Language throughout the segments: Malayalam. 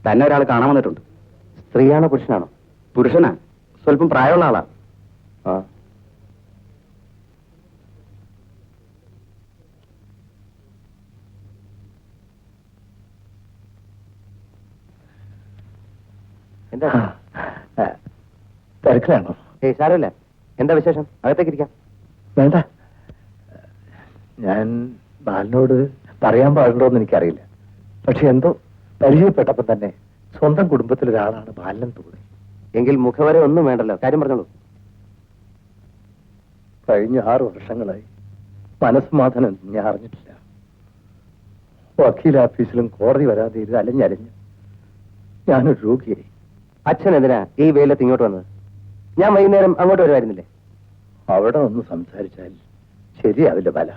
തന്നെ ഒരാൾ കാണാൻ വന്നിട്ടുണ്ട്. സ്ത്രീയാണോ പുരുഷനാണോ? പുരുഷനാ, സ്വല്പം പ്രായമുള്ള ആളാ. ആ, എന്താ തിരക്കിലാണോ? ഏയ് സാരമില്ല. എന്താ വിശേഷം? അകത്തേക്ക് ഇരിക്കാം. വേണ്ട, ഞാൻ ബാലിനോട് പറയാൻ പാടുണ്ടോ എന്ന് എനിക്കറിയില്ല. പക്ഷെ എന്തോ പരിചയപ്പെട്ടപ്പോൾ തന്നെ സ്വന്തം കുടുംബത്തിലൊരാളാണ് ബാലിനെന്ന് തോന്നി. എങ്കിൽ മുഖവരെ ഒന്നും വേണ്ടല്ലോ, കാര്യം പറഞ്ഞോളൂ. കഴിഞ്ഞ 6 വർഷങ്ങളായി മനസ്സമാധാനം ഞാൻ അറിഞ്ഞിട്ടില്ല. വക്കീൽ ഓഫീസിലും കോടതി വരാതെ ഇത് അലഞ്ഞലഞ്ഞ് ഞാനൊരു രോഗിയായി. അച്ഛൻ എന്തിനാ ഈ വെയിലത്ത് ഇങ്ങോട്ട് വന്നത്? ഞാൻ വൈകുന്നേരം അങ്ങോട്ട് വരുമായിരുന്നില്ലേ? അവിടെ ഒന്ന് സംസാരിച്ചാൽ ശരിയാവില്ല ബാല.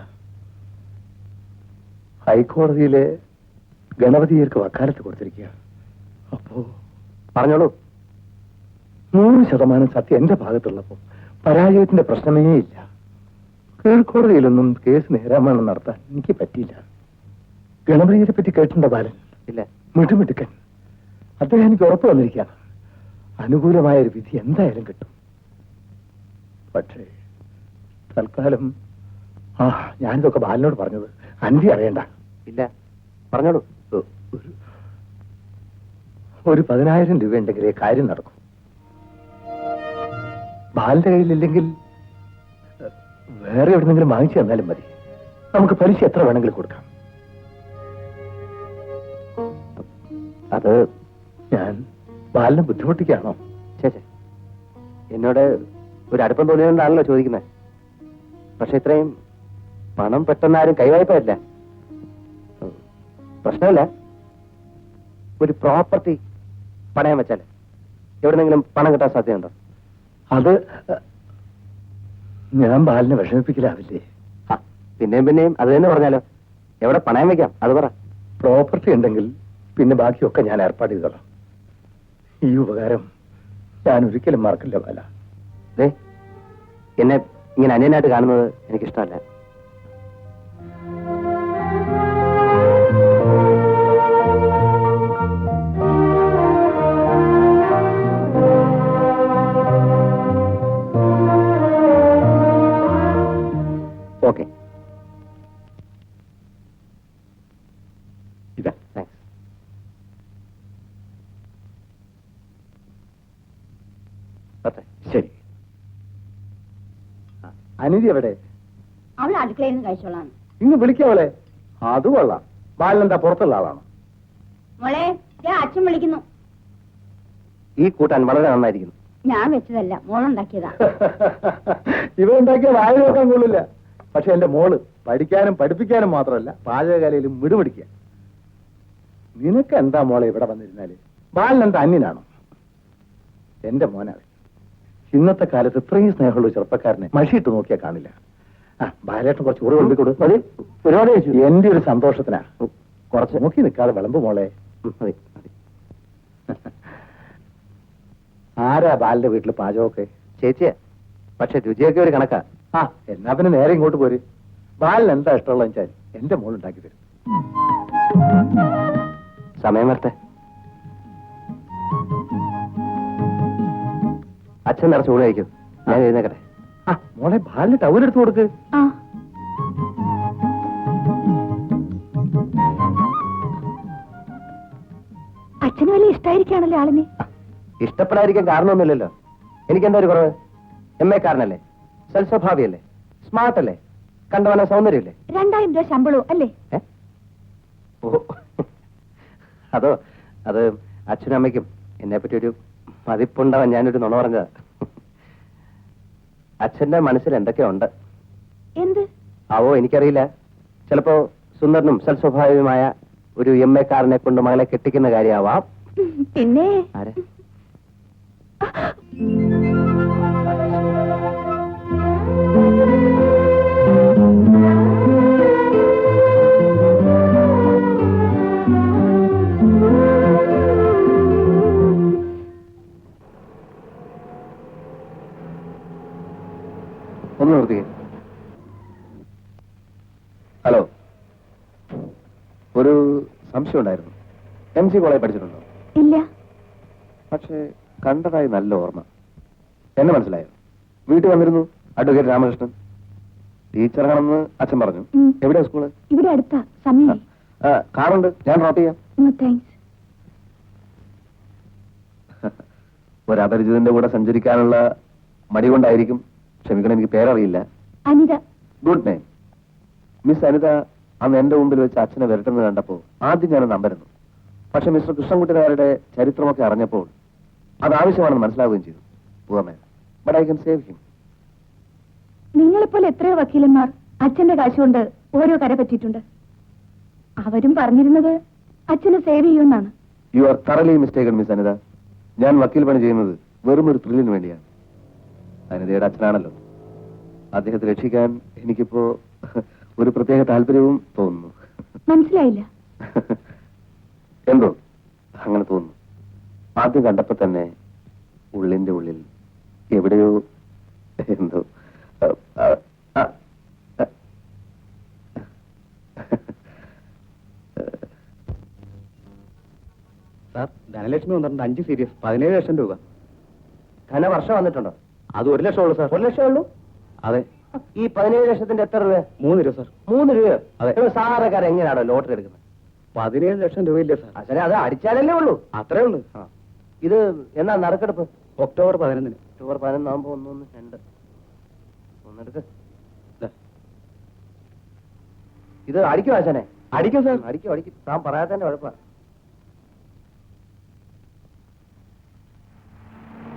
ഹൈക്കോടതിയിലെ ഗണപതിയർക്ക് വക്കാലത്ത് കൊടുത്തിരിക്കുക. അപ്പോ പറഞ്ഞോളൂ. 100% സത്യം എന്റെ ഭാഗത്തുള്ളപ്പോൾ പരാജയത്തിന്റെ പ്രശ്നമേ ഇല്ല. കീഴ്ക്കോടതിയിലൊന്നും കേസ് നേരാമണം നടത്താൻ എനിക്ക് പറ്റിയില്ല. ഗണപതിയെ പറ്റി കേട്ടിട്ടുണ്ടോ ബാലൻ? ഇല്ല. മിടുമിടുക്കൻ. അദ്ദേഹം എനിക്ക് ഉറപ്പ് വന്നിരിക്കുകയാണ്. അനുകൂലമായ ഒരു വിധി എന്തായാലും കിട്ടും. പക്ഷേ തൽക്കാലം ഞാനിതൊക്കെ ബാലിനോട് പറഞ്ഞത് അന്തി അറിയണ്ട. ഇല്ല, പറഞ്ഞോളൂ. ഒരു 10,000 രൂപ ഉണ്ടെങ്കിലേ കാര്യം നടക്കും. ബാലിന്റെ കയ്യിലില്ലെങ്കിൽ വേറെ എവിടെന്നെങ്കിലും വാങ്ങിച്ചു തന്നാലും മതി. നമുക്ക് പലിശ എത്ര വേണമെങ്കിലും കൊടുക്കാം. അത് ഞാൻ ബാലിനെ ബുദ്ധിമുട്ടിക്കാണോ? ചേച്ചേ, എന്നോട് ഒരു അടുപ്പം തോന്നിയതുകൊണ്ടാണല്ലോ ചോദിക്കുന്നത്. പക്ഷെ ഇത്രയും പണം പെട്ടെന്ന് ആരും കൈവായ്പയില്ല. പ്രശ്നമില്ല. ഒരു പ്രോപ്പർട്ടി പണയം വെച്ചാൽ എവിടെന്നെങ്കിലും പണം കിട്ടാൻ സാധ്യതയുണ്ടോ? അത് ഞാൻ ബാലിനെ വിഷമിപ്പിക്കലാവില്ലേ? പിന്നെയും അത് തന്നെ പറഞ്ഞാലോ. എവിടെ പണയം വെക്കാം അത് പറ. പ്രോപ്പർട്ടി ഉണ്ടെങ്കിൽ പിന്നെ ബാക്കിയൊക്കെ ഞാൻ ഏർപ്പാട് ചെയ്തോളാം. ഈ ഉപകാരം ഞാൻ ഒരിക്കലും മറക്കില്ല ബാല. എന്നെ ഇങ്ങനെ അന്യനായിട്ട് കാണുന്നത് എനിക്കിഷ്ടമല്ല. ഓക്കെ, ഇതാ. താങ്ക്സ്. ശരി. അനിതി എവിടെ? അവൾ അടുക്കളയിൽ നിന്ന് കഴിച്ചോളാം. ഇന്ന് വിളിക്കാവളെ. അത് കൊള്ളാം. ബാലനെന്താ പുറത്തുള്ള ആളാണോ? മോളെ, അച്ഛൻ വിളിക്കുന്നു. ഈ കൂട്ടാൻ വളരെ നന്നായിരിക്കുന്നു. ഞാൻ വെച്ചതല്ല, മോളുണ്ടാക്കിയതാ. ഇവ ഉണ്ടാക്കിയ വായ നോക്കാൻ കൊള്ളില്ല. പക്ഷെ എന്റെ മോള് പഠിക്കാനും പഠിപ്പിക്കാനും മാത്രമല്ല പാചകകലയിലും മിടുപിടിക്കുക. നിനക്ക് എന്താ മോളെ ഇവിടെ വന്നിരുന്നാല്? ബാലനെന്താ അന്യനാണോ? എന്റെ മോനാണ്. ഇന്നത്തെ കാലത്ത് ഇത്രയും സ്നേഹമുള്ള ചെറുപ്പക്കാരനെ മഷിയിട്ട് നോക്കിയാൽ കാണില്ല. ബാലേട്ടൻ കുറച്ച് കൂടെ വിളമ്പിക്കൊടു. മതി, ഒരുപാട് കഴിച്ചു. എന്റെ ഒരു സന്തോഷത്തിനാ. കുറച്ച് നോക്കി നിൽക്കാതെ വിളമ്പ് മോളെ. മതി മതി. ആരാ ബാലിന്റെ വീട്ടിൽ പാചകമൊക്കെ? ചേച്ചിയാ. പക്ഷെ രുചിയൊക്കെ ഒരു കണക്കാ. എന്നാ പിന്നെ നേരെ ഇങ്ങോട്ട് പോര്. ബാലിന് എന്താ ഇഷ്ടമുള്ള വെച്ചാൽ എന്റെ മോൾ ഉണ്ടാക്കി തരും. സമയം വരട്ടെ. അച്ഛൻ നിറച്ച് ഊണ് കഴിക്കും. ഞാൻ എഴുന്നേക്കട്ടെ. മോളെ ബാലിന് ടൗലെടുത്ത് കൊടുക്ക്. അച്ഛന് വലിയ ഇഷ്ടമായിരിക്കാണല്ലോ ആളിനെ. ഇഷ്ടപ്പെടാതിരിക്കാൻ കാരണമൊന്നുമില്ലല്ലോ. എനിക്കെന്താ ഒരു കുറവ്? MA കാരനല്ലേ, സൽസ്വഭാവിയല്ലേ, സ്മാർട്ട് അല്ലേ, കണ്ടവന സൗന്ദര്യല്ലേ? 2000 രൂപ ശമ്പളവും അല്ലേ? അതോ, അത് അച്ഛനും അമ്മയ്ക്കും എന്നെ പറ്റി ഒരു മതിപ്പുണ്ടാവാൻ ഞാനൊരു നുണ പറഞ്ഞതാ. അച്ഛന്റെ മനസ്സിൽ എന്തൊക്കെയുണ്ട്? എന്ത് ആവോ എനിക്കറിയില്ല. ചിലപ്പോ സുന്ദരനും സൽസ്വഭാവിയുമായ ഒരു MA കാരനെ കൊണ്ട് മകളെ കെട്ടിക്കുന്ന കാര്യമാവാം. പിന്നെ ആരെ? ഒന്ന് നിർത്തിക്കേ. ഹലോ, ഒരു സംശയം ഉണ്ടായിരുന്നു. MG കോളേജ് പഠിച്ചിട്ടുണ്ടോ? ഇല്ല. പക്ഷേ കണ്ടതായി നല്ല ഓർമ്മ. എന്നെ മനസ്സിലായോ? വീട്ടിൽ വന്നിരുന്നു അഡ്വക്കേറ്റ് രാമകൃഷ്ണൻ. ടീച്ചറാണെന്ന് അച്ഛൻ പറഞ്ഞു. ഉം. എവിടെയാ സ്കൂള്? ഇവിടെ അടുത്താ. സമയമായി. കാറുണ്ട്, ഞാൻ ഡ്രോപ്പ് ചെയ്യാം. No thanks. ഒരു അപരിചിതന്റെ കൂടെ സഞ്ചരിക്കാനുള്ള മടി കൊണ്ടായിരിക്കും. ക്ഷമിക്കണം, എനിക്ക് പേരറിയില്ല. Anita. Good name. Miss Anita അന്ന് എന്റെ മുമ്പിൽ വെച്ച് അച്ഛനെ വരട്ടുന്നത് കണ്ടപ്പോ ആദ്യം ഞാനൊന്ന് അമ്പരന്നു. പക്ഷെ മിസ്റ്റർ കൃഷ്ണൻകുട്ടി നായരുടെ ചരിത്രമൊക്കെ അറിഞ്ഞപ്പോൾ അത് ആവശ്യമാണെന്ന് മനസ്സിലാവുകയും ചെയ്തു. But I can save him. നിങ്ങളെപ്പോലെ എത്രയോ വക്കീലന്മാർ അച്ഛന്റെ കാശുകൊണ്ട് ഓരോ കര പറ്റിയിട്ടുണ്ട്. അവരും പറഞ്ഞിരുന്നത് അച്ഛനെ സേവ് ചെയ്യുമെന്നാണ്. You are thoroughly mistaken miss Anita. ഞാൻ വക്കീൽ പണി ചെയ്യുന്നത് വെറും ഒരു ത്രില്ലിന് വേണ്ടിയാണ്. അനിതയുടെ അച്ഛനാണല്ലോ. അദ്ദേഹത്തെ രക്ഷിക്കാൻ എനിക്കിപ്പോ ഒരു പ്രത്യേക താല്പര്യവും തോന്നുന്നു. മനസ്സിലായില്ല. എന്തോ അങ്ങനെ തോന്നുന്നു. ആദ്യം കണ്ടപ്പോ തന്നെ ഉള്ളിന്റെ ഉള്ളിൽ എവിടെയോ എന്തോ. സാർ, ധനലക്ഷ്മി വന്നിട്ടുണ്ട്. 5 സീരീസ് 17 ലക്ഷം രൂപ. ധനവർഷം വന്നിട്ടുണ്ടോ? അത് 1 ലക്ഷം ഉള്ളൂ സാർ. 1 ലക്ഷം ഉള്ളൂ? അതെ. ഈ 17 ലക്ഷത്തിന്റെ എത്ര രൂപ? 3 രൂപ സാർ. 3 രൂപയോ? അതെ. സാറക്കാരൻ എങ്ങനെയാണോ ലോട്ടറി എടുക്കുന്നത്? 17 ലക്ഷം രൂപയില്ലേ സാർ? അച്ഛനെ അത് അടിച്ചാലല്ലേ ഉള്ളൂ. അത്രേ ഉള്ളൂ. ഇത് എന്നാ നറുക്കെടുപ്പ്? ഒക്ടോബർ 11-ന്. ഒക്ടോബർ 11 ആകുമ്പോ 1 1 2 ഒന്നെടുക്ക്. ഇത് അടിക്കും അച്ഛനെ? അടിക്കും സാർ. അടിക്കും. താൻ പറയാത്തന്നെ കുഴപ്പ.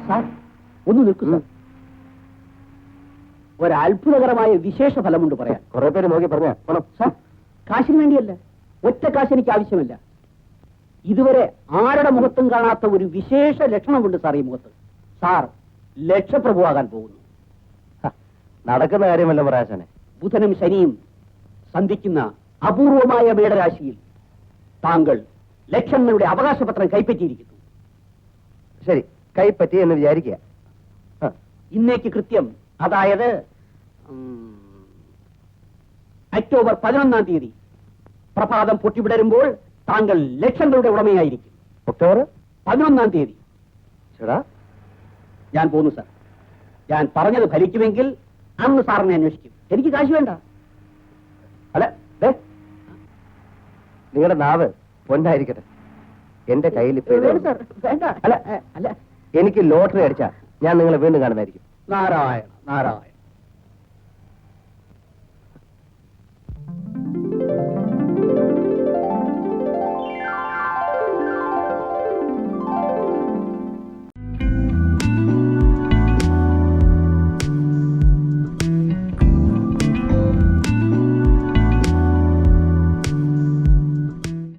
സാർ, ഒന്ന് നിൽക്കൂ സാർ. ഒരത്ഭുതകരമായ വിശേഷ ഫലമുണ്ട് പറയാൻ. കുറെ പേര് നോക്കി പറഞ്ഞ സാർ, കാശിന് വേണ്ടിയല്ല, ഒറ്റ കാശ് എനിക്ക് ആവശ്യമില്ല. ഇതുവരെ ആരുടെ മുഖത്തും കാണാത്ത ഒരു വിശേഷ ലക്ഷണമുണ്ട് സാർ ഈ മുഖത്ത്. സാർ ലക്ഷപ്രഭുവാകാൻ പോകുന്നു. നടക്കുന്ന കാര്യമല്ല പറയാശനെ. ബുധനും ശനിയും സന്ധിക്കുന്ന അപൂർവമായ മേടരാശിയിൽ താങ്കൾ ലക്ഷങ്ങളുടെ അവകാശപത്രം കൈപ്പറ്റിയിരിക്കുന്നു. ശരി, കൈപ്പറ്റി എന്ന് വിചാരിക്കുക. ഇന്നേക്ക് കൃത്യം, അതായത് ഒക്ടോബർ 11-ാം തീയതി പ്രഭാതം പൊട്ടിവിടരുമ്പോൾ താങ്കൾ ലക്ഷങ്ങളുടെ ഉടമയായിരിക്കും. ഒക്ടോബർ 11-ാം തീയതി. ചേടാ, ഞാൻ പോന്നു സാർ. ഞാൻ പറഞ്ഞത് ഫലിക്കുമെങ്കിൽ അന്ന് സാറിനെ അന്വേഷിക്കും. എനിക്ക് കാശ് വേണ്ട. അല്ല, നിങ്ങളുടെ നാവ് പൊന്നായിരിക്കട്ടെ. എന്റെ കയ്യിൽ ഇപ്പൊ ഇതേ ഉള്ളൂ. സാർ, വേണ്ട. അല്ല, അല്ല, എനിക്ക് ലോട്ടറി അടിച്ചാ ഞാൻ നിങ്ങളെ വീണ്ടും കാണുന്നതായിരിക്കും. നാരായണ നാരായണ.